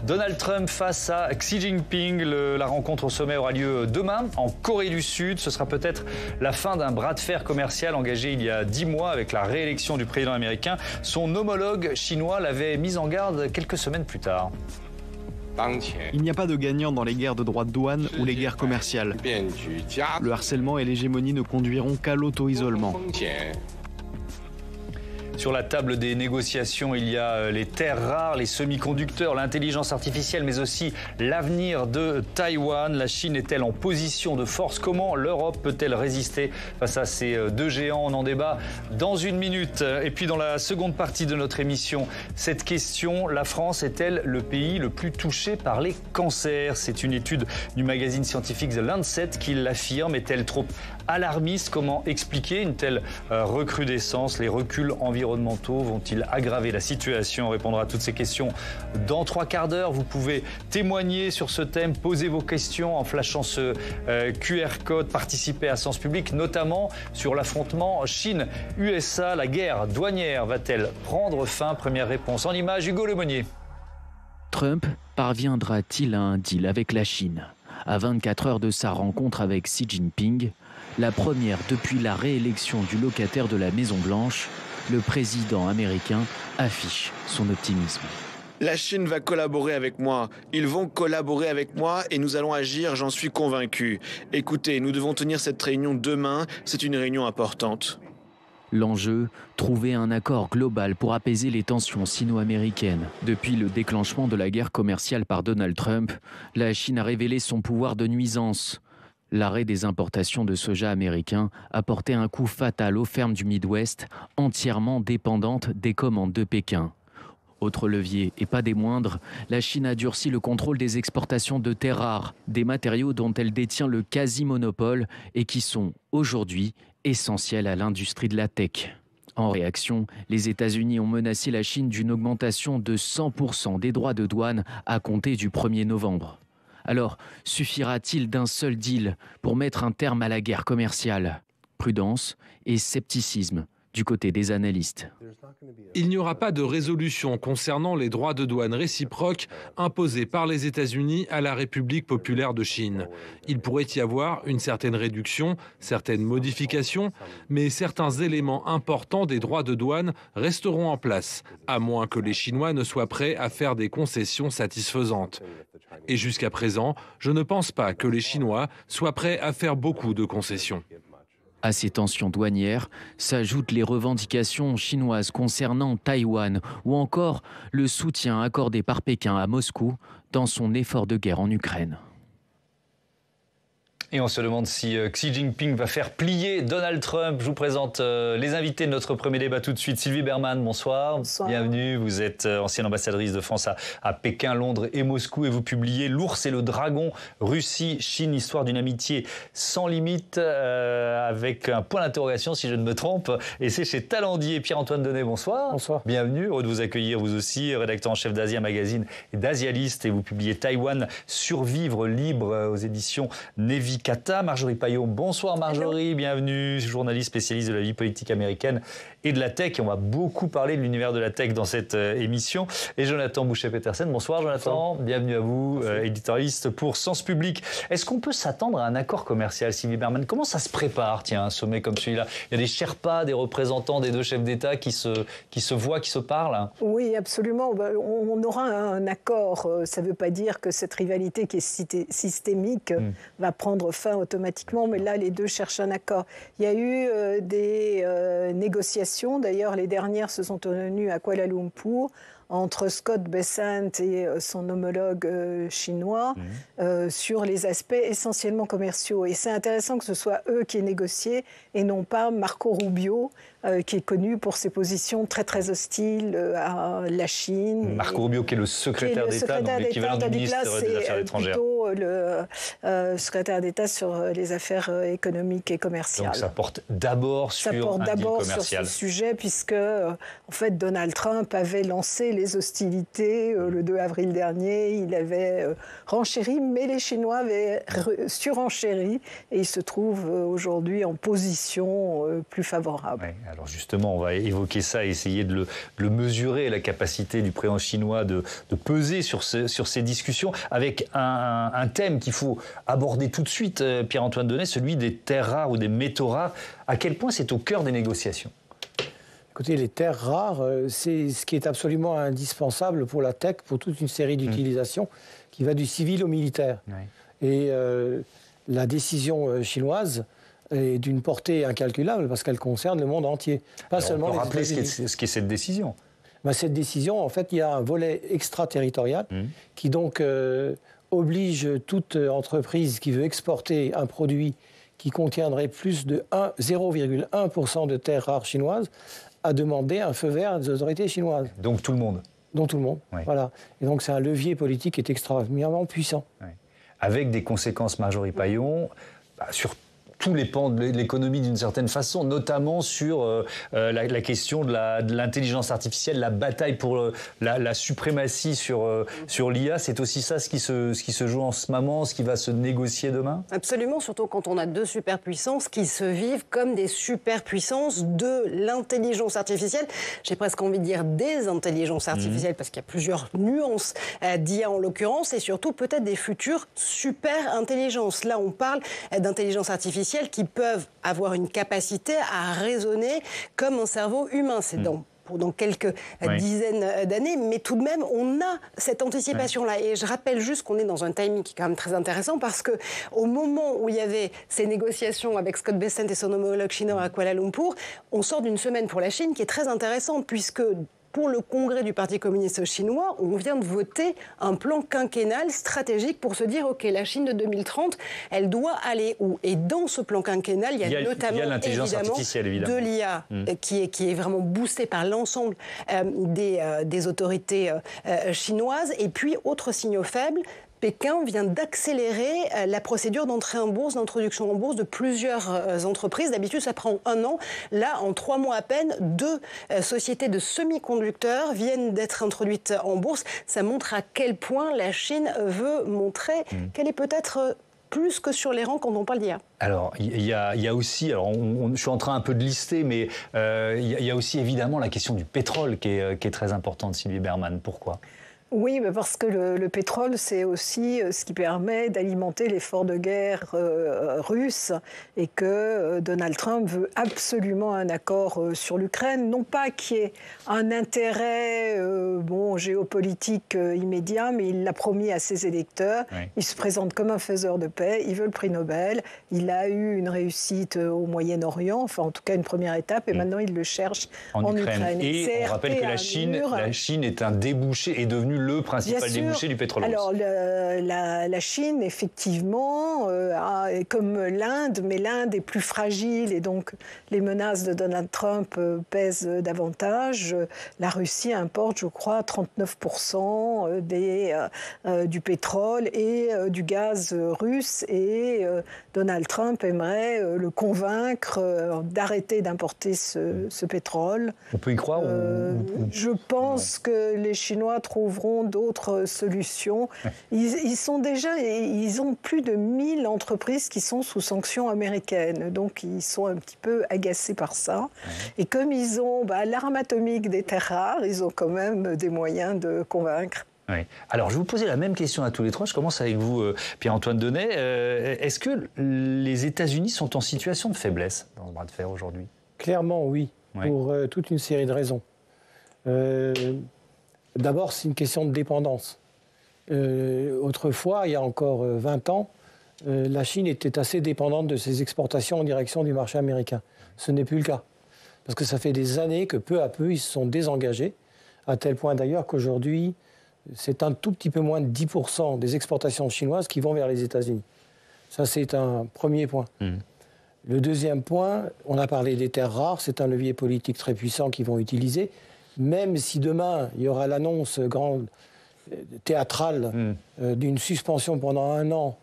Donald Trump face à Xi Jinping. La rencontre au sommet aura lieu demain en Corée du Sud. Ce sera peut-être la fin d'un bras de fer commercial engagé il y a 10 mois avec la réélection du président américain. Son homologue chinois l'avait mis en garde quelques semaines plus tard. Il n'y a pas de gagnant dans les guerres de droits de douane ou les guerres commerciales. Le harcèlement et l'hégémonie ne conduiront qu'à l'auto-isolement. Sur la table des négociations, il y a les terres rares, les semi-conducteurs, l'intelligence artificielle, mais aussi l'avenir de Taïwan. La Chine est-elle en position de force? Comment l'Europe peut-elle résister face à ces deux géants? On en débat dans une minute. Et puis dans la seconde partie de notre émission, cette question, la France est-elle le pays le plus touché par les cancers? C'est une étude du magazine scientifique The Lancet qui l'affirme. Est-elle trop alarmiste? Comment expliquer une telle recrudescence? Les reculs environnementaux vont-ils aggraver la situation? On répondra à toutes ces questions dans 3 quarts d'heure. Vous pouvez témoigner sur ce thème, poser vos questions en flashant ce QR code, participer à Sens Public, notamment sur l'affrontement Chine-USA. La guerre douanière va-t-elle prendre fin? Première réponse en images, Hugo Lemonnier. Trump parviendra-t-il à un deal avec la Chine? À 24 heures de sa rencontre avec Xi Jinping, la première depuis la réélection du locataire de la Maison-Blanche, le président américain affiche son optimisme. La Chine va collaborer avec moi. Ils vont collaborer avec moi et nous allons agir, j'en suis convaincu. Écoutez, nous devons tenir cette réunion demain. C'est une réunion importante. L'enjeu, trouver un accord global pour apaiser les tensions sino-américaines. Depuis le déclenchement de la guerre commerciale par Donald Trump, la Chine a révélé son pouvoir de nuisance. L'arrêt des importations de soja américain a porté un coup fatal aux fermes du Midwest, entièrement dépendantes des commandes de Pékin. Autre levier, et pas des moindres, la Chine a durci le contrôle des exportations de terres rares, des matériaux dont elle détient le quasi-monopole et qui sont, aujourd'hui, essentiels à l'industrie de la tech. En réaction, les États-Unis ont menacé la Chine d'une augmentation de 100% des droits de douane à compter du 1er novembre. Alors, suffira-t-il d'un seul deal pour mettre un terme à la guerre commerciale? Prudence et scepticisme du côté des analystes. Il n'y aura pas de résolution concernant les droits de douane réciproques imposés par les États-Unis à la République populaire de Chine. Il pourrait y avoir une certaine réduction, certaines modifications, mais certains éléments importants des droits de douane resteront en place, à moins que les Chinois ne soient prêts à faire des concessions satisfaisantes. Et jusqu'à présent, je ne pense pas que les Chinois soient prêts à faire beaucoup de concessions. À ces tensions douanières s'ajoutent les revendications chinoises concernant Taïwan ou encore le soutien accordé par Pékin à Moscou dans son effort de guerre en Ukraine. Et on se demande si Xi Jinping va faire plier Donald Trump. Je vous présente les invités de notre premier débat tout de suite. Sylvie Berman, bonsoir. Bonsoir. Bienvenue. Vous êtes ancienne ambassadrice de France à Pékin, Londres et Moscou. Et vous publiez L'ours et le dragon, Russie-Chine, histoire d'une amitié sans limite, avec un point d'interrogation si je ne me trompe. Et c'est chez Talendier. Pierre-Antoine Denet, bonsoir. Bonsoir. Bienvenue. Heureux de vous accueillir, vous aussi, rédacteur en chef d'Asia Magazine et d'Asialiste. Et vous publiez Taïwan, survivre libre aux éditions Nevi Kata. Marjorie Payot, bonsoir Marjorie, hello. Bienvenue, journaliste spécialiste de la vie politique américaine et de la tech. Et on va beaucoup parler de l'univers de la tech dans cette émission. Et Jonathan Boucher-Petersen, bonsoir Jonathan, bonsoir. Bienvenue à vous, éditorialiste pour Sens Public. Est-ce qu'on peut s'attendre à un accord commercial, Sylvie Berman? Comment ça se prépare, tiens, un sommet comme celui-là? Il y a des Sherpas, des représentants des deux chefs d'État qui se voient, qui se parlent? Oui, absolument. On aura un accord. Ça ne veut pas dire que cette rivalité qui est systémique va prendre fin automatiquement, mais là, les deux cherchent un accord. Il y a eu des négociations, d'ailleurs, les dernières se sont tenues à Kuala Lumpur, entre Scott Bessent et son homologue chinois sur les aspects essentiellement commerciaux. Et c'est intéressant que ce soit eux qui aient négocié et non pas Marco Rubio, qui est connu pour ses positions très très hostiles à la Chine. Marco Rubio qui est le secrétaire d'État, donc l'équivalent du ministre des Affaires étrangères. Plutôt le secrétaire d'État sur les affaires économiques et commerciales. Donc ça porte d'abord sur un deal commercial. Sur ce sujet, puisque en fait Donald Trump avait lancé les hostilités. Le 2 avril dernier, il avait renchéri, mais les Chinois avaient surenchéri et ils se trouvent aujourd'hui en position plus favorable. Ouais, alors justement, on va évoquer ça et essayer de le mesurer, la capacité du président chinois de peser sur ces discussions, avec un thème qu'il faut aborder tout de suite, Pierre-Antoine Denet, celui des terres rares ou des métaux rares. À quel point c'est au cœur des négociations ? Écoutez, les terres rares, c'est ce qui est absolument indispensable pour la tech, pour toute une série d'utilisations qui va du civil au militaire. Ouais. Et la décision chinoise est d'une portée incalculable parce qu'elle concerne le monde entier. Pas seulement les États-Unis. États-Unis. Ce qu'est cette décision. Cette décision, en fait, il y a un volet extraterritorial qui donc oblige toute entreprise qui veut exporter un produit qui contiendrait plus de 0,1% de terres rares chinoises à demander un feu vert des autorités chinoises. Donc tout le monde. Donc tout le monde, oui. Voilà. Et donc c'est un levier politique qui est extrêmement puissant. Oui. Avec des conséquences, Marjorie Paillon, sur tous les pans de l'économie d'une certaine façon, notamment sur la question de l'intelligence artificielle, la bataille pour la suprématie sur l'IA. C'est aussi ça ce qui se joue en ce moment, ce qui va se négocier demain ? Absolument, surtout quand on a deux superpuissances qui se vivent comme des superpuissances de l'intelligence artificielle. J'ai presque envie de dire des intelligences artificielles, parce qu'il y a plusieurs nuances d'IA en l'occurrence, et surtout peut-être des futures super-intelligences. Là, on parle d'intelligence artificielle qui peuvent avoir une capacité à raisonner comme un cerveau humain. C'est dans quelques dizaines d'années, mais tout de même, on a cette anticipation-là. Et je rappelle juste qu'on est dans un timing qui est quand même très intéressant, parce qu'au moment où il y avait ces négociations avec Scott Bessent et son homologue chinois à Kuala Lumpur, on sort d'une semaine pour la Chine qui est très intéressante, puisque pour le congrès du Parti communiste chinois, on vient de voter un plan quinquennal stratégique pour se dire, OK, la Chine de 2030, elle doit aller où ? Et dans ce plan quinquennal, il y a notamment l'intelligence artificielle, évidemment, de l'IA qui est vraiment boostée par l'ensemble des autorités chinoises. Et puis, autre signaux faibles, Pékin vient d'accélérer la procédure d'entrée en bourse, d'introduction en bourse de plusieurs entreprises. D'habitude, ça prend 1 an. Là, en 3 mois à peine, 2 sociétés de semi-conducteurs viennent d'être introduites en bourse. Ça montre à quel point la Chine veut montrer qu'elle est peut-être plus que sur les rangs quand on parle d'IA. Alors, il y a aussi, je suis en train un peu de lister, mais il y a aussi évidemment la question du pétrole qui est très importante, Sylvie Bermann. Pourquoi ? Oui, parce que le pétrole, c'est aussi ce qui permet d'alimenter l'effort de guerre russe, et que Donald Trump veut absolument un accord sur l'Ukraine. Non pas qu'il y ait un intérêt géopolitique immédiat, mais il l'a promis à ses électeurs. Oui. Il se présente comme un faiseur de paix, il veut le prix Nobel. Il a eu une réussite au Moyen-Orient, enfin en tout cas une première étape, et maintenant il le cherche en Ukraine. Et on rappelle que la Chine est un débouché, est devenue le principal débouché du pétrole russe. Alors la Chine, effectivement, comme l'Inde, mais l'Inde est plus fragile et donc les menaces de Donald Trump pèsent davantage. La Russie importe, je crois, 39% du pétrole et du gaz russe, et Donald Trump aimerait le convaincre d'arrêter d'importer ce pétrole. On peut y croire Je pense que les Chinois trouveront d'autres solutions. Ils ont plus de 1000 entreprises qui sont sous sanctions américaines, donc ils sont un petit peu agacés par ça. Et comme ils ont l'arme atomique des terres rares, ils ont quand même des moyens de convaincre. Oui. Alors, je vais vous poser la même question à tous les trois. Je commence avec vous, Pierre-Antoine Denet. Est-ce que les États-Unis sont en situation de faiblesse dans ce bras de fer aujourd'hui ? Clairement, oui, pour toute une série de raisons. D'abord, c'est une question de dépendance. Autrefois, il y a encore 20 ans, la Chine était assez dépendante de ses exportations en direction du marché américain. Ce n'est plus le cas. Parce que ça fait des années que peu à peu, ils se sont désengagés, à tel point d'ailleurs qu'aujourd'hui, c'est un tout petit peu moins de 10% des exportations chinoises qui vont vers les États-Unis. Ça, c'est un premier point. Le deuxième point, on a parlé des terres rares, c'est un levier politique très puissant qu'ils vont utiliser. Même si demain, il y aura l'annonce grande théâtrale d'une suspension pendant 1 an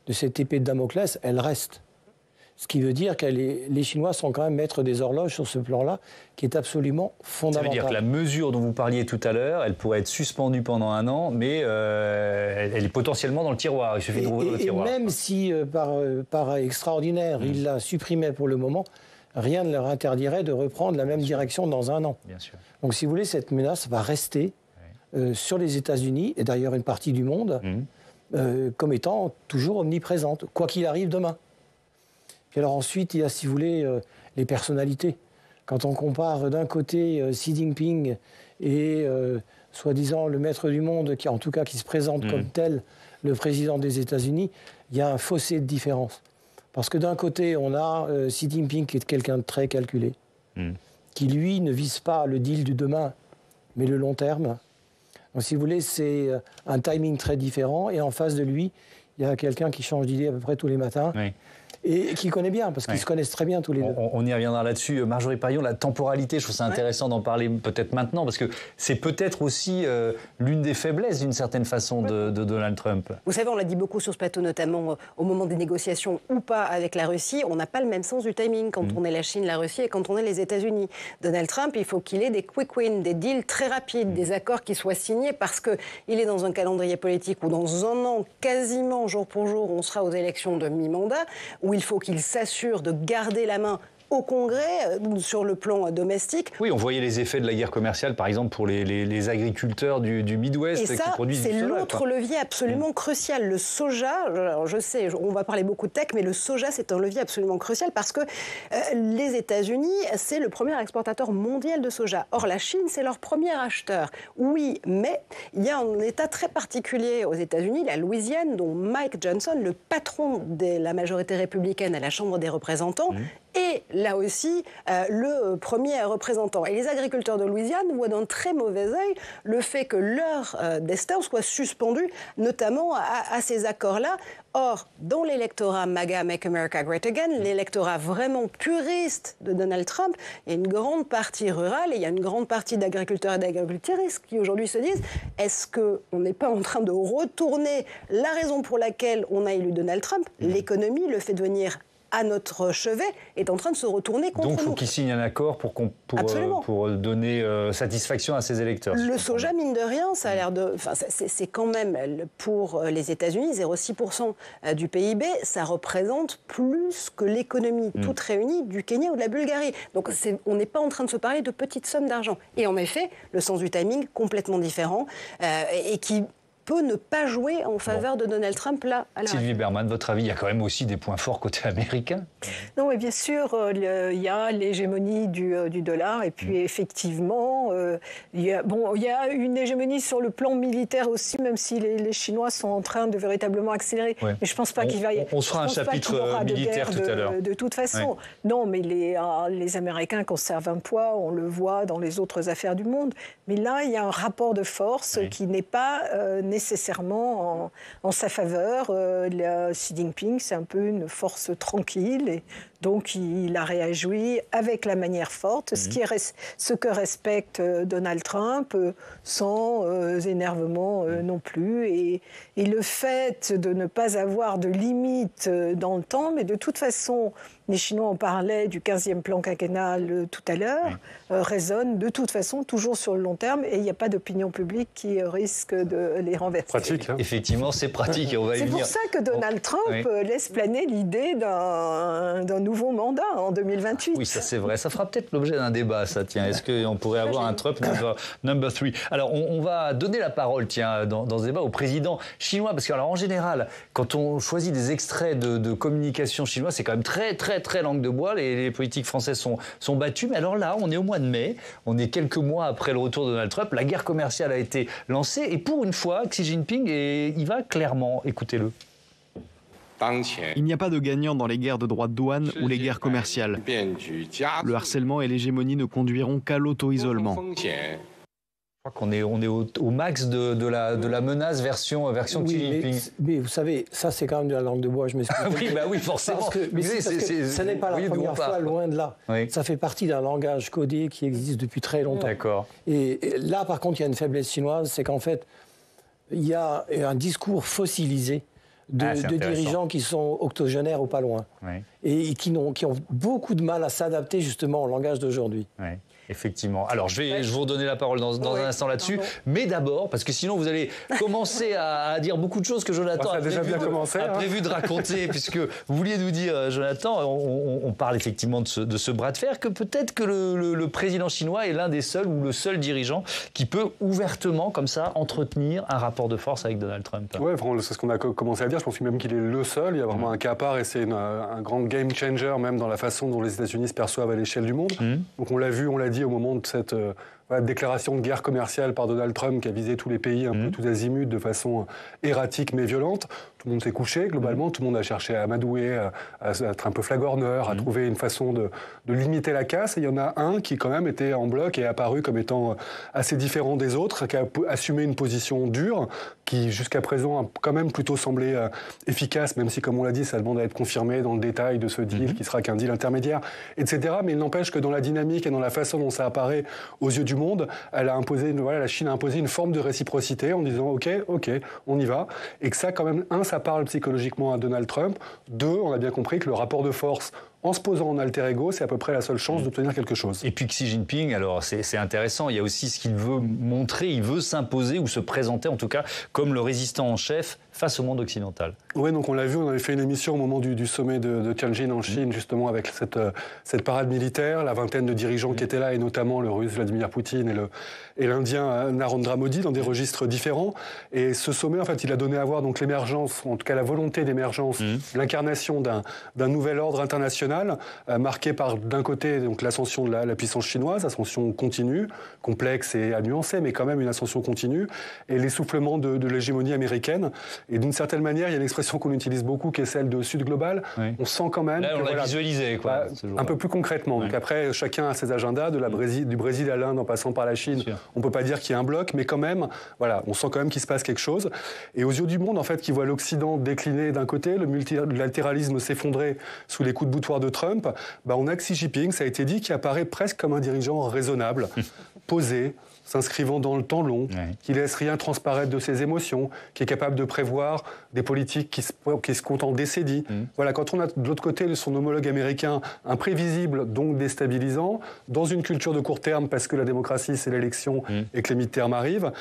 de cette épée de Damoclès, elle reste. Ce qui veut dire que les Chinois sont quand même maîtres des horloges sur ce plan-là, qui est absolument fondamental. Ça veut dire que la mesure dont vous parliez tout à l'heure, elle pourrait être suspendue pendant 1 an, mais elle est potentiellement dans le tiroir. Il suffit de rouvrir le tiroir. Et même si, par extraordinaire, ils la supprimaient pour le moment, rien ne leur interdirait de reprendre la même direction dans 1 an. Bien sûr. Donc, si vous voulez, cette menace va rester sur les États-Unis, et d'ailleurs une partie du monde, comme étant toujours omniprésente, quoi qu'il arrive demain. Puis alors ensuite, il y a, si vous voulez, les personnalités. Quand on compare d'un côté Xi Jinping et soi-disant le maître du monde, qui en tout cas qui se présente comme tel, le président des États-Unis, il y a un fossé de différence. Parce que d'un côté, on a Xi Jinping qui est quelqu'un de très calculé, qui lui ne vise pas le deal du demain, mais le long terme. Donc si vous voulez, c'est un timing très différent. Et en face de lui, il y a quelqu'un qui change d'idée à peu près tous les matins. Oui. Et qui connaît bien, parce qu'ils se connaissent très bien tous les deux. On y reviendra là-dessus. Marjorie Parillon, la temporalité, je trouve ça intéressant d'en parler peut-être maintenant, parce que c'est peut-être aussi l'une des faiblesses, d'une certaine façon, de Donald Trump. Vous savez, on l'a dit beaucoup sur ce plateau, notamment au moment des négociations ou pas avec la Russie, on n'a pas le même sens du timing quand on est la Chine, la Russie et quand on est les États-Unis. Donald Trump, il faut qu'il ait des quick wins, des deals très rapides, des accords qui soient signés, parce qu'il est dans un calendrier politique où dans 1 an, quasiment jour pour jour, on sera aux élections de mi-mandat, où il faut qu'il s'assure de garder la main au Congrès, sur le plan domestique. Oui, on voyait les effets de la guerre commerciale, par exemple, pour les agriculteurs du Midwest qui produisent du soja. Et ça, c'est l'autre levier absolument crucial. Le soja, alors je sais, on va parler beaucoup de tech, mais le soja, c'est un levier absolument crucial parce que les États-Unis, c'est le premier exportateur mondial de soja. Or, la Chine, c'est leur premier acheteur. Oui, mais il y a un État très particulier aux États-Unis, la Louisiane, dont Mike Johnson, le patron de la majorité républicaine à la Chambre des représentants, et là aussi le premier représentant. Et les agriculteurs de Louisiane voient d'un très mauvais œil le fait que leur destin soit suspendu, notamment à ces accords-là. Or, dans l'électorat MAGA, Make America Great Again, l'électorat vraiment puriste de Donald Trump, il y a une grande partie rurale et il y a une grande partie d'agriculteurs et d'agricultrices qui aujourd'hui se disent « Est-ce qu'on n'est pas en train de retourner la raison pour laquelle on a élu Donald Trump, l'économie, le fait de venir à notre chevet, est en train de se retourner contre nous. » Donc il faut qu'il signe un accord pour donner satisfaction à ses électeurs. Le soja, mine de rien, ça a l'air de... Enfin, c'est quand même, pour les États-Unis, 0,6% du PIB, ça représente plus que l'économie toute réunie du Kenya ou de la Bulgarie. Donc on n'est pas en train de se parler de petites sommes d'argent. Et en effet, le sens du timing, complètement différent, et qui peut ne pas jouer en faveur de Donald Trump là. Sylvie Bermann, votre avis, il y a quand même aussi des points forts côté américain? Non, mais bien sûr, il y a l'hégémonie du dollar, et puis effectivement, il y a une hégémonie sur le plan militaire aussi, même si les Chinois sont en train de véritablement accélérer. Ouais. Mais je ne pense pas qu'il va y avoir... On fera un chapitre militaire tout à l'heure. De toute façon. Ouais. Non, mais les Américains conservent un poids, on le voit dans les autres affaires du monde. Mais là, il y a un rapport de force qui n'est pas nécessairement en sa faveur. Xi Jinping, c'est un peu une force tranquille, et donc il a réagi avec la manière forte, ce que respecte Donald Trump, sans énervement non plus. Et le fait de ne pas avoir de limite dans le temps, mais de toute façon, les Chinois, on parlait du 15e plan quinquennal tout à l'heure, résonne de toute façon toujours sur le long terme, et il n'y a pas d'opinion publique qui risque de les renverser. Pratique, hein. Effectivement, c'est pratique. C'est pour ça que Donald Trump laisse planer l'idée d'un nouveau mandat en 2028. Oui, ça c'est vrai. Ça fera peut-être l'objet d'un débat, ça, tiens. Est-ce qu'on pourrait avoir un Trump number 3 ? Alors, on va donner la parole, tiens, dans ce débat au président chinois, parce que, alors, en général, quand on choisit des extraits de communication chinoise, c'est quand même très langue de bois. Les politiques françaises sont battues. Mais alors là, on est au mois de mai. On est quelques mois après le retour de Donald Trump. La guerre commerciale a été lancée. Et pour une fois, Xi Jinping y va clairement. Écoutez-le. Il n'y a pas de gagnant dans les guerres de droits de douane ou les guerres commerciales. Le harcèlement et l'hégémonie ne conduiront qu'à l'auto-isolement. Je crois qu'on est au max de la menace version Xi Jinping. Mais vous savez, ça c'est quand même de la langue de bois, je m'explique. Oui, forcément. Ce n'est pas la première fois, loin de là. Oui. Ça fait partie d'un langage codé qui existe depuis très longtemps. D'accord. Et là, par contre, il y a une faiblesse chinoise, c'est qu'en fait, il y a un discours fossilisé de dirigeants qui sont octogénaires ou pas loin. Et qui ont beaucoup de mal à s'adapter justement au langage d'aujourd'hui. Effectivement. Alors, je vais vous redonner la parole dans un instant là-dessus. Mais d'abord, parce que sinon, vous allez commencer à dire beaucoup de choses que Jonathan a prévu de raconter, puisque vous vouliez nous dire, Jonathan, on parle effectivement de ce bras de fer, que peut-être que le président chinois est l'un des seuls ou le seul dirigeant qui peut ouvertement, comme ça, entretenir un rapport de force avec Donald Trump. Oui, c'est ce qu'on a commencé à dire. Je pense même qu'il est le seul. Il y a vraiment un cas à part et c'est un grand game changer, même dans la façon dont les États-Unis se perçoivent à l'échelle du monde. Donc on l'a vu, on l'a dit au moment de cette déclaration de guerre commerciale par Donald Trump qui a visé tous les pays un peu tous azimuts de façon erratique mais violente. Tout le monde s'est couché, globalement, tout le monde a cherché à amadouer, à être un peu flagorneur, à trouver une façon de limiter la casse. Et il y en a un qui quand même était en bloc et est apparu comme étant assez différent des autres, qui a assumé une position dure, qui jusqu'à présent a quand même plutôt semblé efficace, même si, comme on l'a dit, ça demande à être confirmé dans le détail de ce deal, qui sera qu'un deal intermédiaire, etc. Mais il n'empêche que dans la dynamique et dans la façon dont ça apparaît aux yeux du monde, la Chine a imposé une forme de réciprocité en disant OK, on y va. Et que ça, quand même, ça parle psychologiquement à Donald Trump. 2, on a bien compris que le rapport de force, en se posant en alter ego, c'est à peu près la seule chance d'obtenir quelque chose. Et puis Xi Jinping, alors c'est intéressant, il y a aussi ce qu'il veut montrer, il veut s'imposer ou se présenter en tout cas comme le résistant en chef face au monde occidental. Oui, donc on l'a vu, on avait fait une émission au moment du sommet de Tianjin en Chine, justement avec cette parade militaire, la vingtaine de dirigeants qui étaient là, et notamment le russe Vladimir Poutine et l'indien Narendra Modi, dans des registres différents. Et ce sommet, en fait, il a donné à voir donc l'émergence, en tout cas la volonté d'émergence, l'incarnation d'un nouvel ordre international, marqué par, d'un côté, donc l'ascension de la puissance chinoise, ascension continue, complexe et à nuancer, mais quand même une ascension continue, et l'essoufflement de l'hégémonie américaine. Et d'une certaine manière, il y a une expression qu'on utilise beaucoup, qui est celle de Sud global. On sent quand même... Là, on l'a visualisé, quoi. Un peu plus concrètement. Donc après, chacun a ses agendas, du Brésil à l'Inde en passant par la Chine. On ne peut pas dire qu'il y a un bloc, mais quand même, on sent quand même qu'il se passe quelque chose. Et aux yeux du monde, en fait, qui voit l'Occident décliner d'un côté, le multilatéralisme s'effondrer sous les coups de boutoir de Trump, on a Xi Jinping, ça a été dit, qui apparaît presque comme un dirigeant raisonnable, posé, s'inscrivant dans le temps long, qui laisse rien transparaître de ses émotions, qui est capable de prévoir des politiques qui se comptent en décennies. Quand on a de l'autre côté son homologue américain, imprévisible, donc déstabilisant, dans une culture de court terme, parce que la démocratie c'est l'élection et que les midterms arrivent,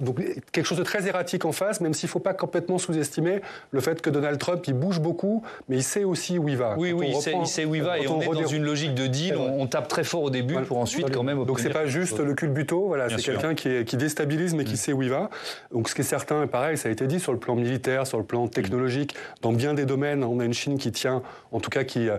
donc quelque chose de très erratique en face, même s'il ne faut pas complètement sous-estimer le fait que Donald Trump, il bouge beaucoup, mais il sait aussi où il va. Oui, il sait où il va, et on est dans une logique de deal, on tape très fort au début pour ensuite quand même obtenir. Donc c'est pas juste le culbuto, c'est quelqu'un qui déstabilise mais qui sait où il va. Donc ce qui est certain, pareil, ça a été dit, sur le plan militaire, sur le plan technologique, dans bien des domaines, on a une Chine qui tient, en tout cas qui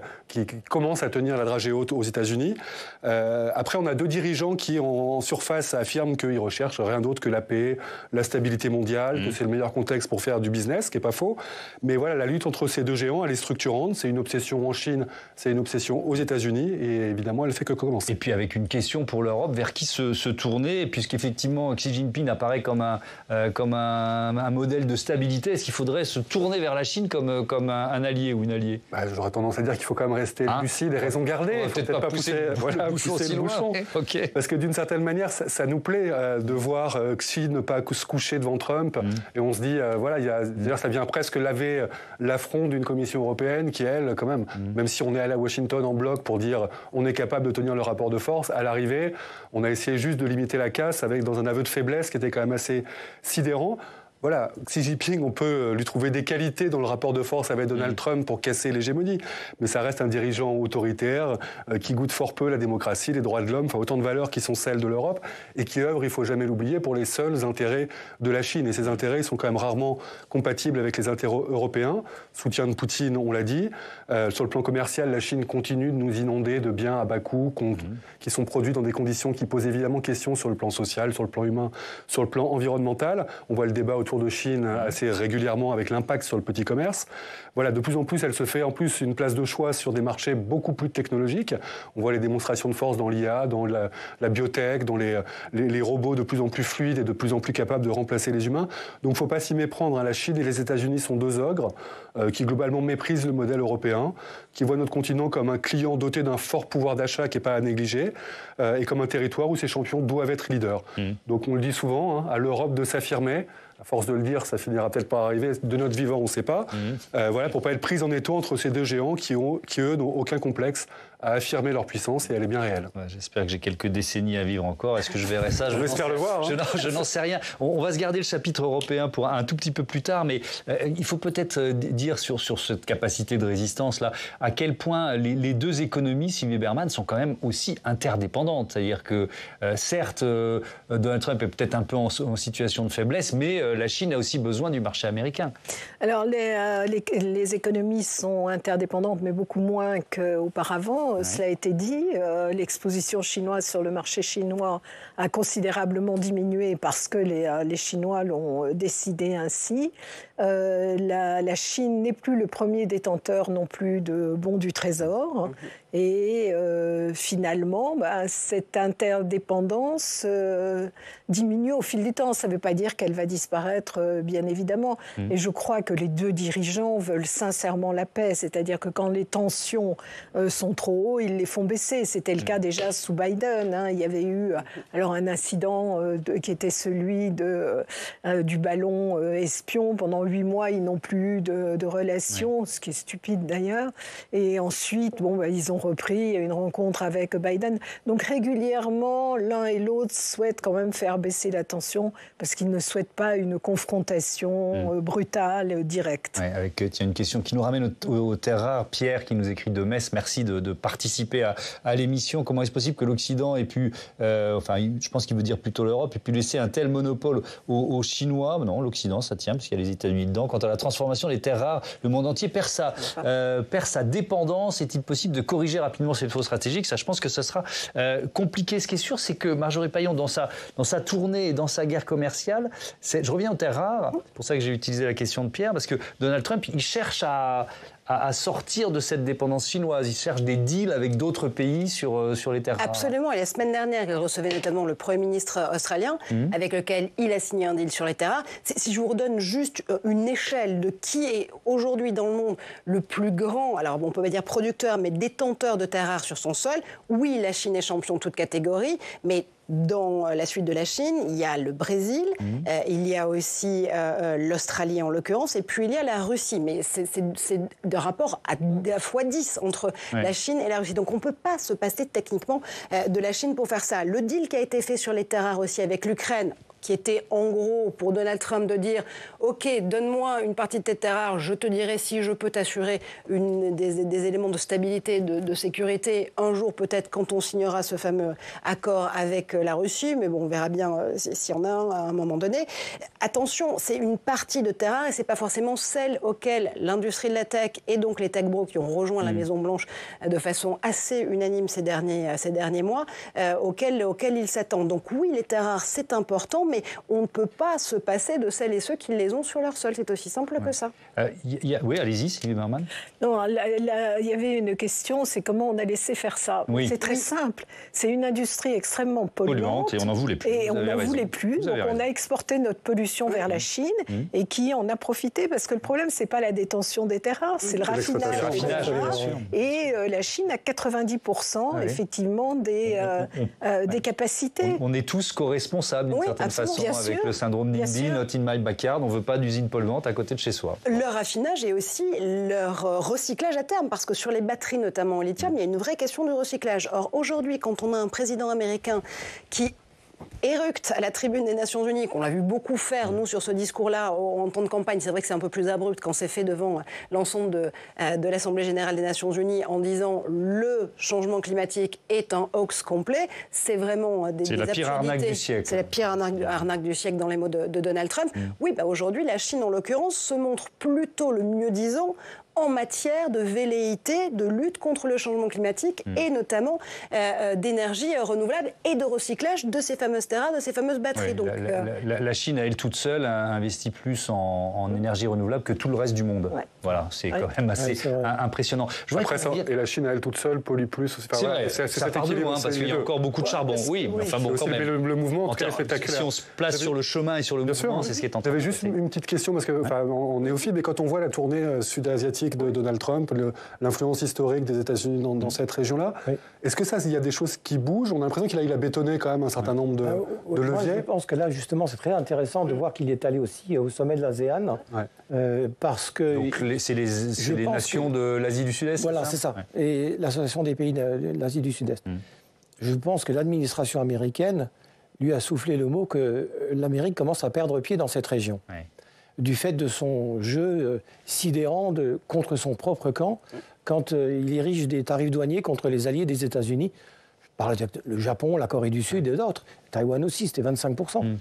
commence à tenir la dragée haute aux États-Unis. Après, on a 2 dirigeants qui, en surface, affirment qu'ils recherchent rien d'autre que la paix, la stabilité mondiale, que c'est le meilleur contexte pour faire du business, ce qui n'est pas faux. Mais la lutte entre ces 2 géants, elle est structurante. C'est une obsession en Chine, c'est une obsession aux États-Unis, et évidemment, elle ne fait que commencer. Et puis avec une question pour l'Europe, vers qui se tourner, puisqu'effectivement Xi Jinping apparaît comme un modèle de stabilité. Est-ce qu'il faudrait se tourner vers la Chine comme un allié ou une alliée? J'aurais tendance à dire qu'il faut quand même rester lucide et raison garder. Il ne faut peut-être pas pousser le bouchon. Parce que d'une certaine manière, ça nous plaît de voir Xi ne pas se coucher devant Trump. Et on se dit, ça vient presque laver l'affront d'une Commission européenne qui, elle, quand même, même si on est allé à Washington en bloc pour dire on est capable de tenir le rapport de force, à l'arrivée, on a essayé juste de limiter la casse dans un aveu de faiblesse qui était quand même assez sidérant. Xi Jinping, on peut lui trouver des qualités dans le rapport de force avec Donald Trump pour casser l'hégémonie, mais ça reste un dirigeant autoritaire qui goûte fort peu la démocratie, les droits de l'homme, autant de valeurs qui sont celles de l'Europe et qui œuvre, il ne faut jamais l'oublier, pour les seuls intérêts de la Chine. Et ces intérêts, ils sont quand même rarement compatibles avec les intérêts européens. Soutien de Poutine, on l'a dit. Sur le plan commercial, la Chine continue de nous inonder de biens à bas coût qui sont produits dans des conditions qui posent évidemment question sur le plan social, sur le plan humain, sur le plan environnemental. On voit le débat autour de Chine assez régulièrement avec l'impact sur le petit commerce. De plus en plus, elle se fait en plus une place de choix sur des marchés beaucoup plus technologiques. On voit les démonstrations de force dans l'IA, dans la biotech, dans les robots de plus en plus fluides et de plus en plus capables de remplacer les humains. Donc il ne faut pas s'y méprendre. La Chine et les États-Unis sont 2 ogres qui globalement méprisent le modèle européen, qui voient notre continent comme un client doté d'un fort pouvoir d'achat qui n'est pas à négliger et comme un territoire où ces champions doivent être leaders. Donc on le dit souvent, à l'Europe de s'affirmer, à force de le dire, ça finira peut-être par arriver, de notre vivant, on ne sait pas. Voilà, pour ne pas être pris en étau entre ces deux géants qui, eux, n'ont aucun complexe à affirmer leur puissance, et elle est bien réelle. Ouais, j'espère que j'ai quelques décennies à vivre encore. Est-ce que je verrai ça? On espère le voir. Je n'en sais rien. On va se garder le chapitre européen pour un tout petit peu plus tard, mais il faut peut-être dire sur cette capacité de résistance-là, à quel point les deux économies, Sylvie Bermann, sont quand même aussi interdépendantes. C'est-à-dire que, certes, Donald Trump est peut-être un peu en situation de faiblesse, mais la Chine a aussi besoin du marché américain. Alors, les économies sont interdépendantes, mais beaucoup moins qu'auparavant. Cela a été dit, l'exposition chinoise sur le marché chinois a considérablement diminué parce que les Chinois l'ont décidé ainsi. La Chine n'est plus le premier détenteur non plus de bons du Trésor. Et finalement, cette interdépendance diminue au fil du temps. Ça ne veut pas dire qu'elle va disparaître, bien évidemment. Et je crois que les deux dirigeants veulent sincèrement la paix. C'est-à-dire que quand les tensions sont trop hauts, ils les font baisser. C'était le cas déjà sous Biden. Il y avait eu alors un incident qui était celui du ballon espion. Pendant 8 mois, ils n'ont plus eu de relations, ce qui est stupide d'ailleurs. Et ensuite, ils ont repris. Il y a eu une rencontre avec Biden. Donc régulièrement, l'un et l'autre souhaitent quand même faire baisser la tension parce qu'ils ne souhaitent pas une confrontation brutale, directe. Ouais, il y a une question qui nous ramène aux terres rares. Pierre qui nous écrit de Metz, merci de participer à l'émission. Comment est-ce possible que l'Occident ait pu, je pense qu'il veut dire plutôt l'Europe, ait pu laisser un tel monopole aux Chinois? Non, l'Occident, ça tient, parce qu'il y a les États-Unis dedans. Quant à la transformation des terres rares, le monde entier perd sa dépendance. Est-il possible de corriger rapidement ces faux stratégiques? Ça, je pense que ça sera compliqué. Ce qui est sûr, c'est que Marjorie Paillon, dans sa tournée et dans sa guerre commerciale, je reviens aux terres rares, c'est pour ça que j'ai utilisé la question de Pierre, parce que Donald Trump, il cherche à sortir de cette dépendance chinoise. Il cherche des deals avec d'autres pays sur les terres rares. Absolument. Et la semaine dernière, il recevait notamment le Premier ministre australien, avec lequel il a signé un deal sur les terres rares. Si je vous redonne juste une échelle de qui est aujourd'hui dans le monde le plus grand, alors on peut pas dire producteur, mais détenteur de terres rares sur son sol, oui, la Chine est champion de toute catégorie, mais dans la suite de la Chine, il y a le Brésil, il y a aussi l'Australie en l'occurrence, et puis il y a la Russie. Mais c'est de rapport à x10 entre la Chine et la Russie. Donc on ne peut pas se passer techniquement de la Chine pour faire ça. Le deal qui a été fait sur les terres rares aussi avec l'Ukraine, qui était en gros pour Donald Trump de dire « Ok, donne-moi une partie de tes terres rares, je te dirai si je peux t'assurer des éléments de stabilité, de sécurité, un jour peut-être quand on signera ce fameux accord avec la Russie, mais bon, on verra bien s'il y en a un à un moment donné. » Attention, c'est une partie de terres rares et c'est pas forcément celle auquel l'industrie de la tech et donc les tech bros qui ont rejoint la Maison-Blanche de façon assez unanime ces derniers mois, auxquels ils s'attendent. Donc oui, les terres rares, c'est important, mais on ne peut pas se passer de celles et ceux qui les ont sur leur sol. C'est aussi simple que ça. Oui, allez-y, Sylvie Bermann. Non, il y avait une question, c'est comment on a laissé faire ça. Oui. C'est très simple. C'est une industrie extrêmement polluante. Et on n'en voulait plus. Et on n'en voulait plus. Donc on a exporté notre pollution vers la Chine et qui en a profité parce que le problème, c'est pas la détention des terres rares, c'est le raffinage. Et la Chine a 90% effectivement des capacités. On est tous co-responsables d'une certaine façon avec le syndrome NIMBY, Not in my backyard. On ne veut pas d'usine polluante à côté de chez soi. Leur raffinage et aussi leur recyclage à terme, parce que sur les batteries, notamment au lithium, il y a une vraie question de recyclage. Or, aujourd'hui, quand on a un président américain qui éructe à la tribune des Nations Unies, qu'on a vu beaucoup faire, nous, sur ce discours-là, en temps de campagne. C'est vrai que c'est un peu plus abrupt quand c'est fait devant l'ensemble de l'Assemblée générale des Nations Unies en disant le changement climatique est un hoax complet. C'est vraiment c'est la pire arnaque du siècle. C'est la pire arnaque du siècle dans les mots de Donald Trump. Oui, aujourd'hui, la Chine, en l'occurrence, se montre plutôt le mieux-disant en matière de velléité, de lutte contre le changement climatique et notamment d'énergie renouvelable et de recyclage de ces fameuses terres rares, de ces fameuses batteries. Oui, donc, la Chine, à elle toute seule, a investi plus en énergie renouvelable que tout le reste du monde. Ouais. Voilà, c'est quand même assez impressionnant. Après ça, et la Chine, à elle toute seule, pollue plus. C'est vrai, ça part de loin, parce qu'il y a encore beaucoup de charbon. Oui, mais enfin bon, quand même. Le mouvement, en termes, si on se place sur le chemin et sur le mouvement, c'est ce qui est en train de se passer. J'avais juste une petite question, parce qu'on est néophyte, mais quand on voit la tournée sud-asiatique politique de Donald Trump, l'influence historique des États-Unis dans cette région-là. Oui. Est-ce que ça, il y a des choses qui bougent? On a l'impression qu'il a bétonné quand même un certain nombre de leviers. Moi, je pense que là, justement, c'est très intéressant de voir qu'il est allé aussi au sommet de l'ASEAN, parce que... Donc, c'est les nations de l'Asie du Sud-Est. Voilà, c'est ça. Et l'association des pays de l'Asie du Sud-Est. Je pense que l'administration américaine lui a soufflé le mot que l'Amérique commence à perdre pied dans cette région. Du fait de son jeu sidérant contre son propre camp, quand il érige des tarifs douaniers contre les alliés des États-Unis. Je parle du Japon, la Corée du Sud et d'autres. Taïwan aussi, c'était 25%.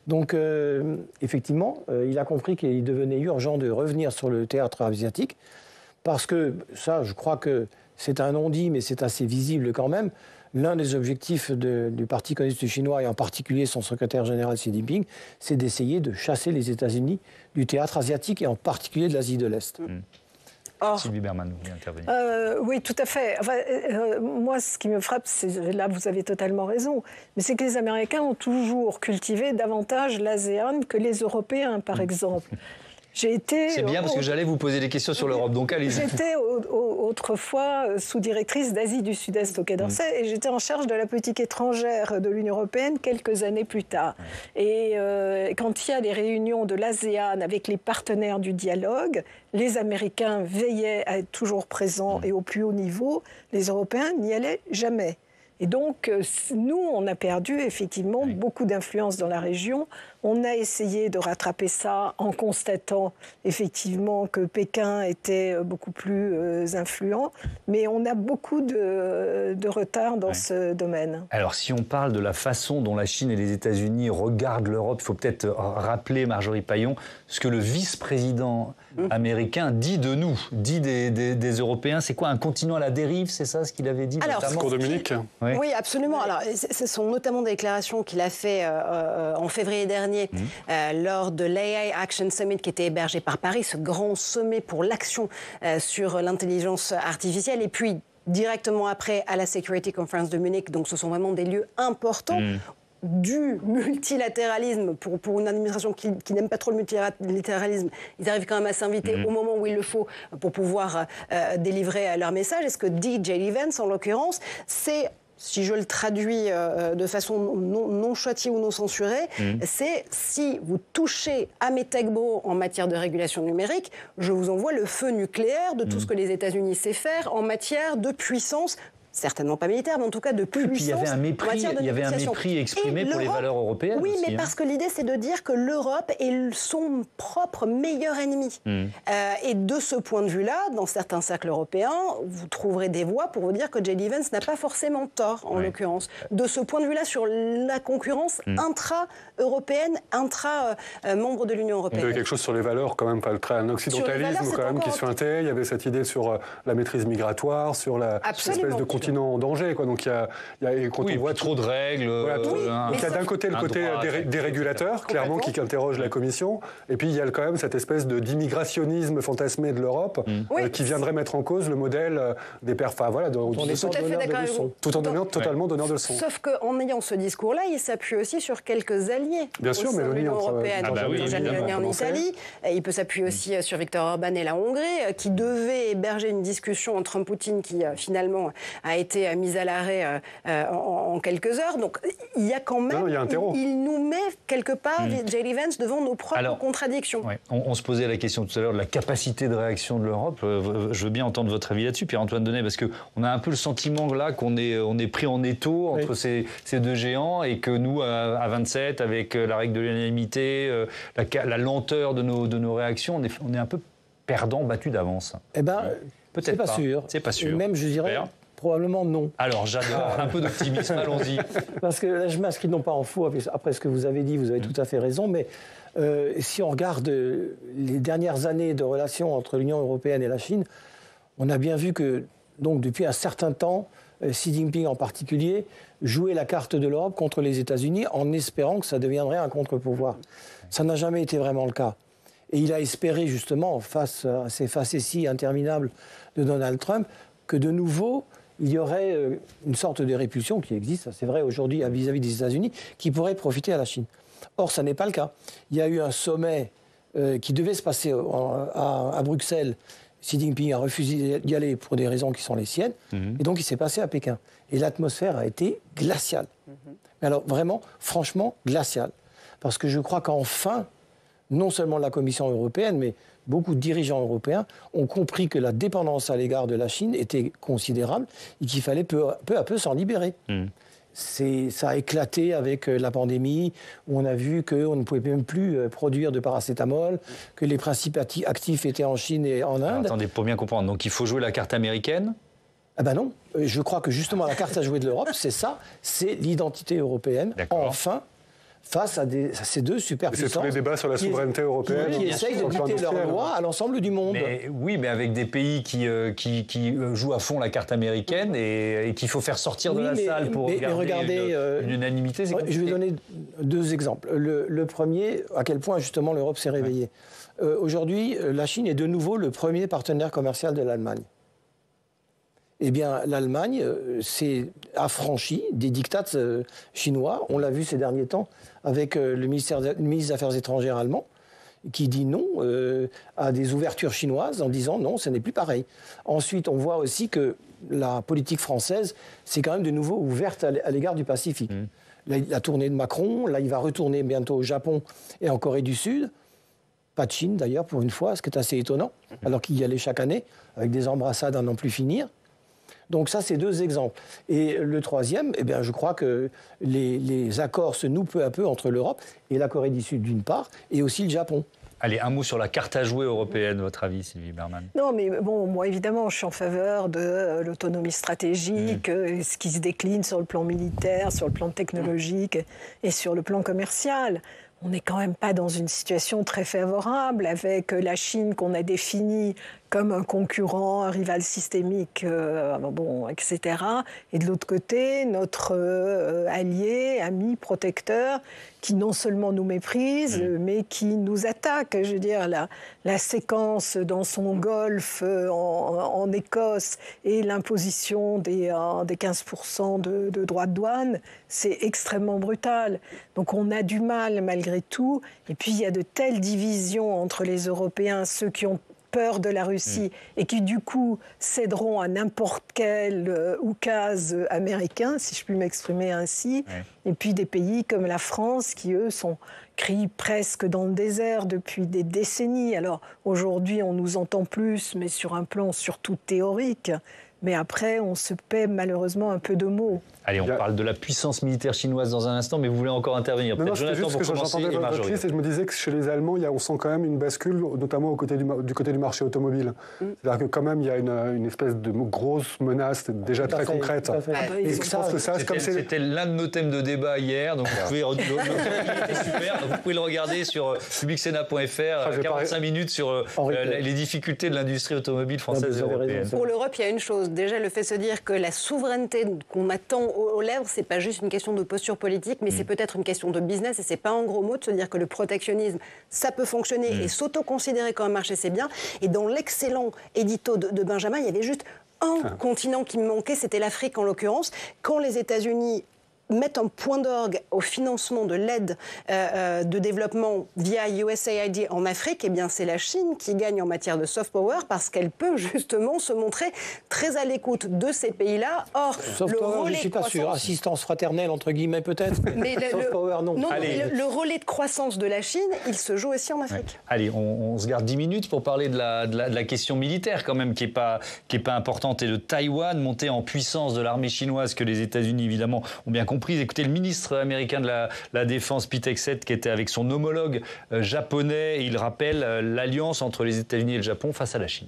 Donc, effectivement, il a compris qu'il devenait urgent de revenir sur le théâtre asiatique, parce que, ça, je crois que c'est un non-dit, mais c'est assez visible quand même. L'un des objectifs du Parti communiste chinois, et en particulier son secrétaire général Xi Jinping, c'est d'essayer de chasser les États-Unis du théâtre asiatique, et en particulier de l'Asie de l'Est. Sylvie Bermann, vous voulez intervenir. Oui, tout à fait. Enfin, moi, ce qui me frappe, c'est là, vous avez totalement raison, mais c'est que les Américains ont toujours cultivé davantage l'ASEAN que les Européens, par exemple. C'est bien parce que j'allais vous poser des questions sur l'Europe, donc allez-y. J'étais autrefois sous-directrice d'Asie du Sud-Est au Quai d'Orsay et j'étais en charge de la politique étrangère de l'Union européenne quelques années plus tard. Et quand il y a des réunions de l'ASEAN avec les partenaires du dialogue, les Américains veillaient à être toujours présents et au plus haut niveau, les Européens n'y allaient jamais. Et donc, nous, on a perdu effectivement beaucoup d'influence dans la région. On a essayé de rattraper ça en constatant effectivement que Pékin était beaucoup plus influent, mais on a beaucoup de retard dans ce domaine. Alors, si on parle de la façon dont la Chine et les États-Unis regardent l'Europe, il faut peut-être rappeler, Marjorie Paillon, ce que le vice-président américain dit de nous, dit des Européens. C'est quoi, un continent à la dérive? C'est ça ce qu'il avait dit? Alors, notamment Dominique. Oui, absolument. Alors, ce sont notamment des déclarations qu'il a fait en février dernier lors de l'AI Action Summit qui était hébergé par Paris, ce grand sommet pour l'action sur l'intelligence artificielle. Et puis, directement après, à la Security Conference de Munich. Donc, ce sont vraiment des lieux importants. Du multilatéralisme, pour une administration qui n'aime pas trop le multilatéralisme, ils arrivent quand même à s'inviter au moment où il le faut pour pouvoir délivrer leur message. Et ce que dit J.D. Vance, en l'occurrence, c'est, si je le traduis de façon non châtiée ou non censurée, c'est si vous touchez à mes tech-bros en matière de régulation numérique, je vous envoie le feu nucléaire de tout ce que les États-Unis savent faire en matière de puissance. Certainement pas militaire, mais en tout cas de puissance. Et puis il y avait un mépris exprimé pour les valeurs européennes. Oui, aussi, mais parce que l'idée, c'est de dire que l'Europe est son propre meilleur ennemi. Et de ce point de vue-là, dans certains cercles européens, vous trouverez des voix pour vous dire que J.D. Vance n'a pas forcément tort, en l'occurrence. De ce point de vue-là, sur la concurrence intra-européenne, intra-membre de l'Union européenne. Il y avait quelque chose sur les valeurs, quand même, un occidentalisme quand même qui suintait. Il y avait cette idée sur la maîtrise migratoire, sur l'espèce de continent en danger, quoi. Donc quand on voit trop de règles. Il y a d'un côté le côté des régulateurs, clairement, qui interrogent la Commission, et puis il y a quand même cette espèce d'immigrationnisme fantasmé de l'Europe qui viendrait mettre en cause le modèle des pères. Enfin voilà, tout en donnant totalement donneur de leçons. Sauf qu'en ayant ce discours-là, il s'appuie aussi sur quelques alliés. Bien sûr, mais l'Union européenne, Meloni en Italie. Il peut s'appuyer aussi sur Viktor Orban et la Hongrie, qui devaient héberger une discussion entre Trump-Poutine qui finalement a été mise à l'arrêt en quelques heures. Donc il y a quand même... il nous met quelque part, J.D. Vance, devant nos propres contradictions. On se posait la question tout à l'heure de la capacité de réaction de l'Europe. Je veux bien entendre votre avis là-dessus, Pierre-Antoine Denet, parce qu'on a un peu le sentiment là qu'on est pris en étau entre ces deux géants et que nous, à 27, avec la règle de l'unanimité, la lenteur de nos réactions, on est un peu perdant, battu d'avance. Eh bien, c'est pas sûr. C'est pas sûr. Même, je dirais... Probablement non. Alors, j'adore. Un peu d'optimisme, allons-y. Parce que là, je m'inscris non pas en faux après ce que vous avez dit, vous avez tout à fait raison, mais si on regarde les dernières années de relations entre l'Union européenne et la Chine, on a bien vu que, donc, depuis un certain temps, Xi Jinping en particulier, jouait la carte de l'Europe contre les États-Unis en espérant que ça deviendrait un contre-pouvoir. Ça n'a jamais été vraiment le cas. Et il a espéré, justement, face à ces facéties interminables de Donald Trump, que de nouveau... il y aurait une sorte de répulsion qui existe, c'est vrai aujourd'hui vis-à-vis des États-Unis, qui pourrait profiter à la Chine. Or, ça n'est pas le cas. Il y a eu un sommet qui devait se passer à Bruxelles Xi Jinping a refusé d'y aller pour des raisons qui sont les siennes, et donc il s'est passé à Pékin. Et l'atmosphère a été glaciale. Mais alors vraiment, franchement, glaciale. Parce que je crois qu'enfin, non seulement la Commission européenne, mais beaucoup de dirigeants européens ont compris que la dépendance à l'égard de la Chine était considérable et qu'il fallait peu à peu s'en libérer. Ça a éclaté avec la pandémie, où on a vu qu'on ne pouvait même plus produire de paracétamol, que les principes actifs étaient en Chine et en Inde. Alors, attendez, pour bien comprendre, donc il faut jouer la carte américaine ? Ah ben non, je crois que justement la carte à jouer de l'Europe, c'est ça, c'est l'identité européenne, enfin, face à ces deux superpuissances. C'est tous les débats sur la souveraineté européenne. Qui essayent de dicter leurs lois à l'ensemble du monde. Oui, mais avec des pays qui jouent à fond la carte américaine et qu'il faut faire sortir de la salle pour garder une unanimité. Je vais donner deux exemples. Le premier, à quel point justement l'Europe s'est réveillée. Aujourd'hui, la Chine est de nouveau le premier partenaire commercial de l'Allemagne. Eh bien, l'Allemagne s'est affranchie des diktats chinois. On l'a vu ces derniers temps avec le ministre des Affaires étrangères allemand, qui dit non à des ouvertures chinoises en disant non, ce n'est plus pareil. Ensuite, on voit aussi que la politique française s'est quand même de nouveau ouverte à l'égard du Pacifique. La tournée de Macron, là, il va retourner bientôt au Japon et en Corée du Sud. Pas de Chine, d'ailleurs, pour une fois, ce qui est assez étonnant, alors qu'il y allait chaque année, avec des embrassades à n'en plus finir. Donc ça, c'est deux exemples. Et le troisième, eh bien, je crois que les accords se nouent peu à peu entre l'Europe et la Corée du Sud d'une part, et aussi le Japon. Allez, un mot sur la carte à jouer européenne, votre avis, Sylvie Bermann? Non, mais bon, moi, évidemment, je suis en faveur de l'autonomie stratégique, ce qui se décline sur le plan militaire, sur le plan technologique et sur le plan commercial. On n'est quand même pas dans une situation très favorable avec la Chine qu'on a définie comme un concurrent, un rival systémique, etc. Et de l'autre côté, notre allié, ami, protecteur, qui non seulement nous méprise, mais qui nous attaque. Je veux dire, la séquence dans son golfe en Écosse et l'imposition des 15% de droits de douane, c'est extrêmement brutal. Donc on a du mal malgré tout. Et puis il y a de telles divisions entre les Européens, ceux qui ont peur de la Russie et qui, du coup, céderont à n'importe quel oukase américain, si je puis m'exprimer ainsi, et puis des pays comme la France qui, eux, crient presque dans le désert depuis des décennies. Alors, aujourd'hui, on nous entend plus, mais sur un plan surtout théorique. Mais après, on se paie malheureusement un peu de mots. Allez, on parle de la puissance militaire chinoise dans un instant, mais vous voulez encore intervenir. Non, c'était juste que j'entendais votre crise et je me disais que chez les Allemands, on sent quand même une bascule, notamment du côté du marché automobile. C'est-à-dire que quand même, il y a une espèce de grosse menace déjà très concrète. Et je pense que ça, c'était l'un de nos thèmes de débat hier, donc vous pouvez, super, donc vous pouvez le regarder sur publicsénat.fr, 45 minutes sur les difficultés de l'industrie automobile française et européenne. Pour l'Europe, il y a une chose. Déjà, le fait de se dire que la souveraineté qu'on attend aux lèvres, c'est pas juste une question de posture politique, mais c'est peut-être une question de business, et c'est pas un gros mot de se dire que le protectionnisme, ça peut fonctionner et s'auto-considérer comme un marché, c'est bien. Et dans l'excellent édito de Benjamin, il y avait juste un continent qui me manquait, c'était l'Afrique en l'occurrence. Quand les États-Unis mettent un point d'orgue au financement de l'aide de développement via USAID en Afrique, eh bien c'est la Chine qui gagne en matière de soft power parce qu'elle peut justement se montrer très à l'écoute de ces pays-là. Or, soft power, je ne suis pas sûr. Assistance fraternelle, entre guillemets, peut-être. Mais soft power, non. Le relais de croissance de la Chine, il se joue aussi en Afrique. Allez, on se garde 10 minutes pour parler de la question militaire quand même, qui est pas importante, et de Taïwan, montée en puissance de l'armée chinoise que les États-Unis, évidemment, ont bien compris. Écoutez, le ministre américain de la Défense, Pete Hegseth, qui était avec son homologue japonais, il rappelle l'alliance entre les États-Unis et le Japon face à la Chine.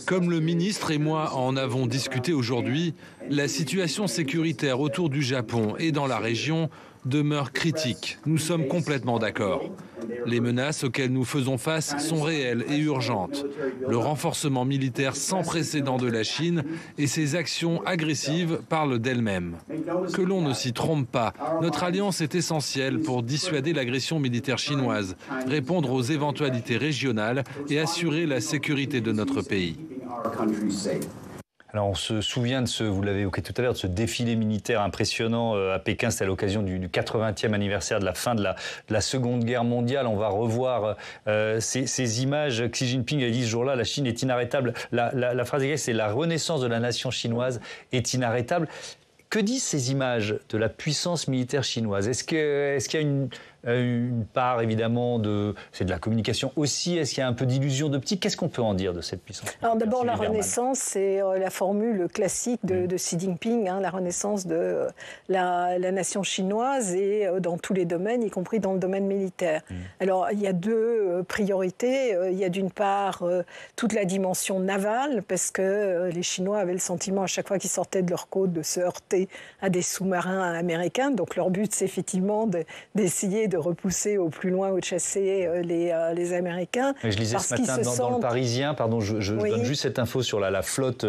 Comme le ministre et moi en avons discuté aujourd'hui, la situation sécuritaire autour du Japon et dans la région demeure critique. Nous sommes complètement d'accord. Les menaces auxquelles nous faisons face sont réelles et urgentes. Le renforcement militaire sans précédent de la Chine et ses actions agressives parlent d'elles-mêmes. Que l'on ne s'y trompe pas, notre alliance est essentielle pour dissuader l'agression militaire chinoise, répondre aux éventualités régionales et assurer la sécurité de notre pays. Alors on se souvient de vous l'avez évoqué tout à l'heure, de ce défilé militaire impressionnant à Pékin. C'était à l'occasion du 80e anniversaire de la fin de la Seconde Guerre mondiale. On va revoir ces images. Xi Jinping a dit ce jour-là, la Chine est inarrêtable. La phrase exacte, c'est la renaissance de la nation chinoise est inarrêtable. Que disent ces images de la puissance militaire chinoise? Est-ce qu'il y a une part, évidemment, c'est de la communication aussi? Est-ce qu'il y a un peu d'illusion d'optique? Qu'est-ce qu'on peut en dire de cette puissance? Alors d'abord, la renaissance, c'est la formule classique de Xi Jinping, la renaissance de la nation chinoise et dans tous les domaines, y compris dans le domaine militaire. Alors, il y a deux priorités. Il y a d'une part toute la dimension navale, parce que les Chinois avaient le sentiment à chaque fois qu'ils sortaient de leur côte de se heurter à des sous-marins américains. Donc leur but, c'est effectivement d'essayer de repousser au plus loin ou de chasser les Américains. Et je lisais ce matin dans le Parisien, pardon, je donne juste cette info sur la flotte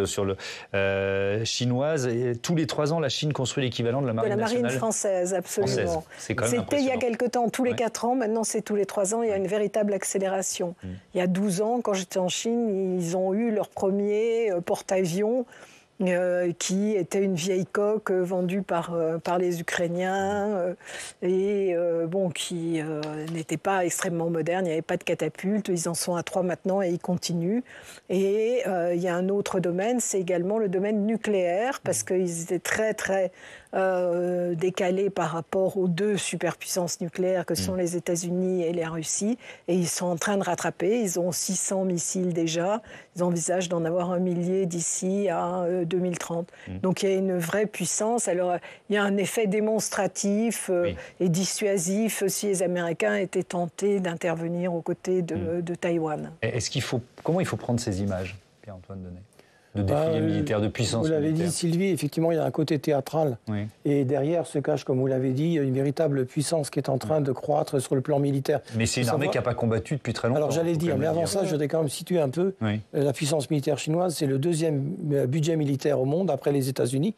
chinoise. Et tous les 3 ans, la Chine construit l'équivalent de la marine nationale. De la marine française, absolument. C'est quand même C'était il y a quelque temps, tous les 4 ans. Maintenant, c'est tous les 3 ans. Il y a une véritable accélération. Il y a 12 ans, quand j'étais en Chine, ils ont eu leur premier porte-avions qui était une vieille coque vendue par les Ukrainiens qui n'était pas extrêmement moderne, il n'y avait pas de catapulte, ils en sont à 3 maintenant et ils continuent. Et il y a un autre domaine, c'est également le domaine nucléaire, parce qu'ils étaient très très décalés par rapport aux 2 superpuissances nucléaires que sont les États-Unis et la Russie, et ils sont en train de rattraper. Ils ont 600 missiles déjà, ils envisagent d'en avoir 1 millier d'ici à 2030. Donc il y a une vraie puissance. Alors il y a un effet démonstratif et dissuasif si les Américains étaient tentés d'intervenir aux côtés de Taïwan. Comment il faut prendre ces images, Pierre-Antoine Denet, de défilé militaire, de puissance militaire? Vous l'avez dit, Sylvie, effectivement, il y a un côté théâtral. Et derrière se cache, comme vous l'avez dit, une véritable puissance qui est en train de croître sur le plan militaire. Mais c'est une armée qui n'a pas combattu depuis très longtemps. Alors j'allais dire, mais avant ça, je voudrais quand même situer un peu. La puissance militaire chinoise, c'est le 2e budget militaire au monde, après les États-Unis,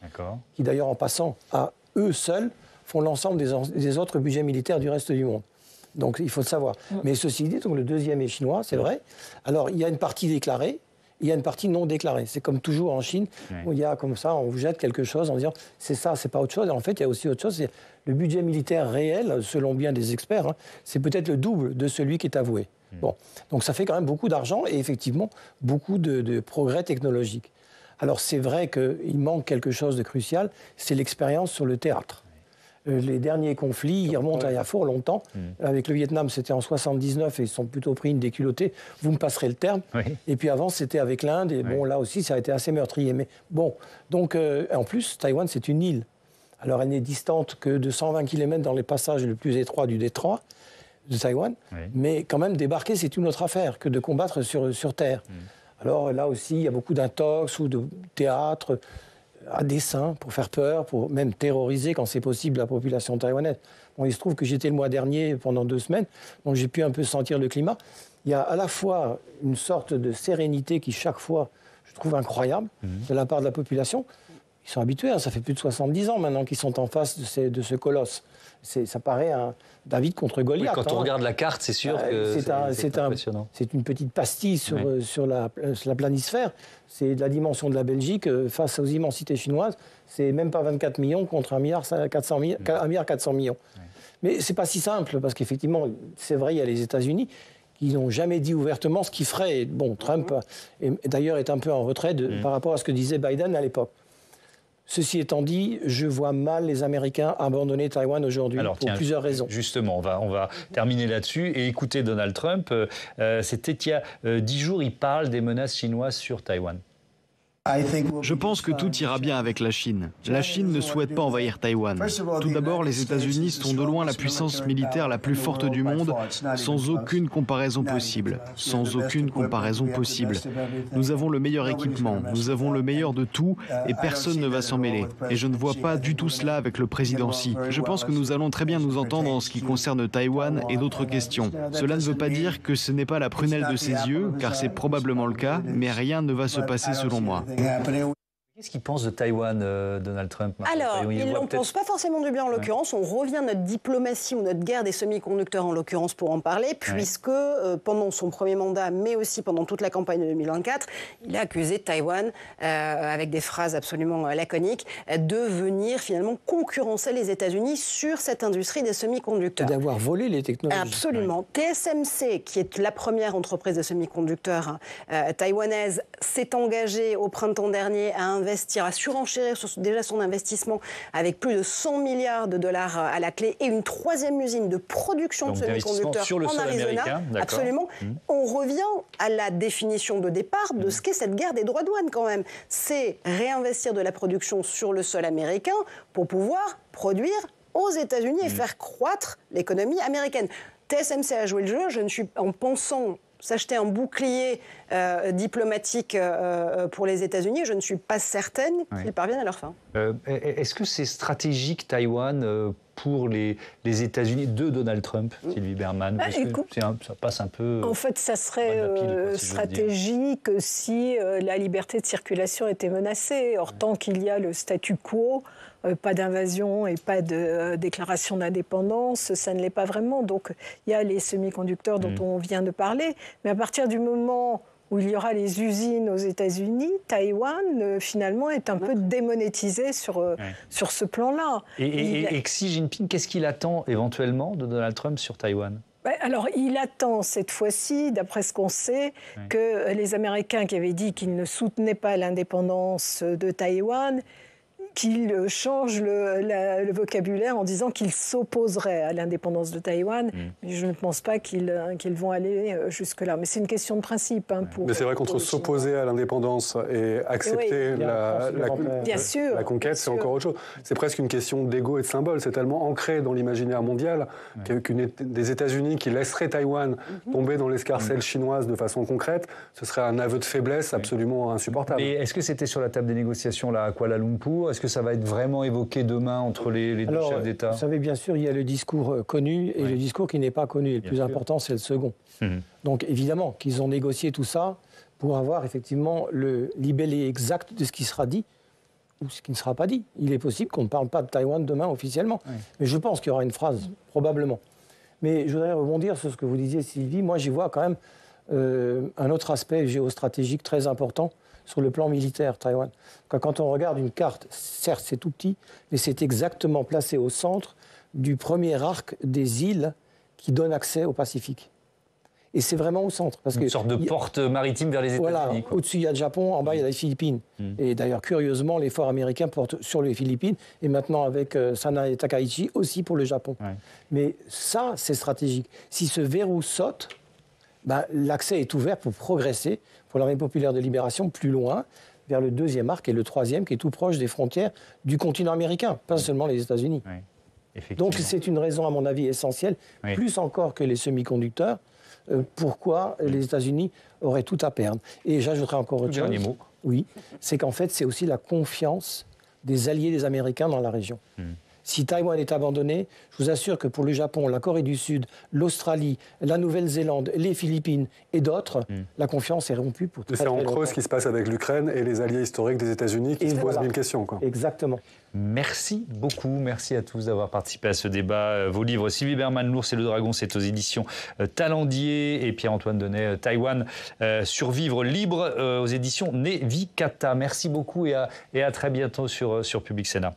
qui d'ailleurs, en passant à eux seuls, font l'ensemble des autres budgets militaires du reste du monde. Donc il faut le savoir. Mais ceci dit, donc, le 2e est chinois, c'est vrai. Alors il y a une partie déclarée, il y a une partie non déclarée. C'est comme toujours en Chine, où il y a comme ça, on vous jette quelque chose en disant c'est ça, c'est pas autre chose. Et en fait, il y a aussi autre chose, c'est le budget militaire réel, selon bien des experts, c'est peut-être le double de celui qui est avoué. Bon, donc ça fait quand même beaucoup d'argent et effectivement beaucoup de progrès technologiques. Alors c'est vrai qu'il manque quelque chose de crucial, c'est l'expérience sur le théâtre. Les derniers conflits, ils remontent à il y a fort longtemps. Avec le Vietnam, c'était en 79 et ils se sont plutôt pris une déculottée. Vous me passerez le terme. Et puis avant, c'était avec l'Inde. Et bon, là aussi, ça a été assez meurtrier. Mais bon, donc, en plus, Taïwan, c'est une île. Alors, elle n'est distante que de 120 km dans les passages les plus étroits du détroit de Taïwan. Mais quand même, débarquer, c'est une autre affaire que de combattre sur terre. Alors là aussi, il y a beaucoup d'intox ou de théâtre à dessein, pour faire peur, pour même terroriser, quand c'est possible, la population taïwanaise. Bon, il se trouve que j'étais le mois dernier pendant 2 semaines, donc j'ai pu un peu sentir le climat. Il y a à la fois une sorte de sérénité qui, chaque fois, je trouve incroyable, de la part de la population. Ils sont habitués, ça fait plus de 70 ans maintenant qu'ils sont en face de ce colosse. Ça paraît un David contre Goliath. Quand on regarde la carte, c'est sûr que c'est impressionnant. C'est une petite pastille sur la planisphère. C'est de la dimension de la Belgique face aux immensités chinoises. C'est même pas 24 millions contre 1,4 milliard. Mais c'est pas si simple, parce qu'effectivement, c'est vrai, il y a les États-Unis qui n'ont jamais dit ouvertement ce qu'ils feraient. Bon, Trump, d'ailleurs, est un peu en retrait par rapport à ce que disait Biden à l'époque. Ceci étant dit, je vois mal les Américains abandonner Taïwan aujourd'hui pour plusieurs raisons. Justement, on va terminer là-dessus et écouter Donald Trump. C'était il y a 10 jours, il parle des menaces chinoises sur Taïwan. Je pense que tout ira bien avec la Chine. La Chine ne souhaite pas envahir Taïwan. Tout d'abord, les États-Unis sont de loin la puissance militaire la plus forte du monde, sans aucune comparaison possible. Sans aucune comparaison possible. Nous avons le meilleur équipement, nous avons le meilleur de tout, et personne ne va s'en mêler. Et je ne vois pas du tout cela avec le président Xi. Je pense que nous allons très bien nous entendre en ce qui concerne Taïwan et d'autres questions. Cela ne veut pas dire que ce n'est pas la prunelle de ses yeux, car c'est probablement le cas, mais rien ne va se passer selon moi. Qu'est-ce qu'il pense de Taïwan, Donald Trump? Alors, il n'en pense pas forcément du bien en l'occurrence. On revient à notre diplomatie ou notre guerre des semi-conducteurs en l'occurrence pour en parler, puisque pendant son premier mandat, mais aussi pendant toute la campagne de 2024, il a accusé Taïwan, avec des phrases absolument laconiques, de venir finalement concurrencer les États-Unis sur cette industrie des semi-conducteurs. Et d'avoir volé les technologies. Absolument. TSMC, qui est la première entreprise de semi-conducteurs taïwanaise, s'est engagée au printemps dernier à surenchérir déjà son investissement avec plus de 100 milliards de dollars à la clé et une troisième usine de production de semi-conducteurs en Arizona. Absolument. On revient à la définition de départ de ce qu'est cette guerre des droits de douane quand même. C'est réinvestir de la production sur le sol américain pour pouvoir produire aux États-Unis et faire croître l'économie américaine. TSMC a joué le jeu, en pensant s'acheter un bouclier diplomatique pour les États-Unis, je ne suis pas certaine qu'ils parviennent à leur fin. Est-ce que c'est stratégique, Taïwan, pour les États-Unis de Donald Trump, Sylvie Bermann? Ça passe un peu... En fait, ça serait stratégique si la liberté de circulation était menacée. Or, tant qu'il y a le statu quo, pas d'invasion et pas de déclaration d'indépendance, ça ne l'est pas vraiment. Donc, il y a les semi-conducteurs dont on vient de parler. Mais à partir du moment où il y aura les usines aux États-Unis, Taïwan, finalement, est un peu démonétisé sur ce plan-là. Et Xi Jinping, qu'est-ce qu'il attend éventuellement de Donald Trump sur Taïwan? Alors, il attend cette fois-ci, d'après ce qu'on sait, que les Américains qui avaient dit qu'ils ne soutenaient pas l'indépendance de Taïwan, qu'il change le vocabulaire en disant qu'il s'opposerait à l'indépendance de Taïwan. Mais je ne pense pas qu'ils vont aller jusque-là. Mais c'est une question de principe. Mais c'est vrai qu'entre s'opposer à l'indépendance et accepter la conquête, c'est encore autre chose. C'est presque une question d'ego et de symbole. C'est tellement ancré dans l'imaginaire mondial des États-Unis qui laisseraient Taïwan tomber dans l'escarcelle chinoise de façon concrète, ce serait un aveu de faiblesse absolument insupportable. Mais est-ce que c'était sur la table des négociations là, à Kuala Lumpur? Est-ce que ça va être vraiment évoqué demain entre les deux chefs d'État? Vous savez, bien sûr, il y a le discours connu et le discours qui n'est pas connu. Et le plus important, c'est le second. Donc, évidemment, qu'ils ont négocié tout ça pour avoir effectivement le libellé exact de ce qui sera dit ou ce qui ne sera pas dit. Il est possible qu'on ne parle pas de Taïwan demain officiellement. Mais je pense qu'il y aura une phrase, probablement. Mais je voudrais rebondir sur ce que vous disiez, Sylvie. Moi, j'y vois quand même un autre aspect géostratégique très important sur le plan militaire, Taïwan. Quand on regarde une carte, certes c'est tout petit, mais c'est exactement placé au centre du premier arc des îles qui donne accès au Pacifique. Et c'est vraiment au centre. Une sorte de porte maritime vers les États-Unis. Voilà, au-dessus il y a le Japon, en bas il y a les Philippines. Et d'ailleurs, curieusement, l'effort américain porte sur les Philippines, et maintenant avec Sanna et Takaichi aussi pour le Japon. Mais ça, c'est stratégique. Si ce verrou saute, l'accès est ouvert pour progresser pour l'armée populaire de libération plus loin, vers le deuxième arc et le troisième qui est tout proche des frontières du continent américain, pas seulement les États-Unis. Donc c'est une raison, à mon avis, essentielle, plus encore que les semi-conducteurs, pourquoi les États-Unis auraient tout à perdre. Et j'ajouterai encore autre chose. Dernier mot. Oui, c'est qu'en fait, c'est aussi la confiance des alliés des Américains dans la région. Si Taïwan est abandonné, je vous assure que pour le Japon, la Corée du Sud, l'Australie, la Nouvelle-Zélande, les Philippines et d'autres, la confiance est rompue pour très, très longtemps. C'est en creux ce qui se passe avec l'Ukraine et les alliés historiques des États-Unis qui se posent mille questions. Exactement. Merci beaucoup. Merci à tous d'avoir participé à ce débat. Vos livres, Sylvie Bermann, L'Ours et le Dragon, c'est aux éditions Talendier, et Pierre-Antoine Denet, Taïwan, Survivre libre, aux éditions Nevikata. Merci beaucoup et à très bientôt sur Public Sénat.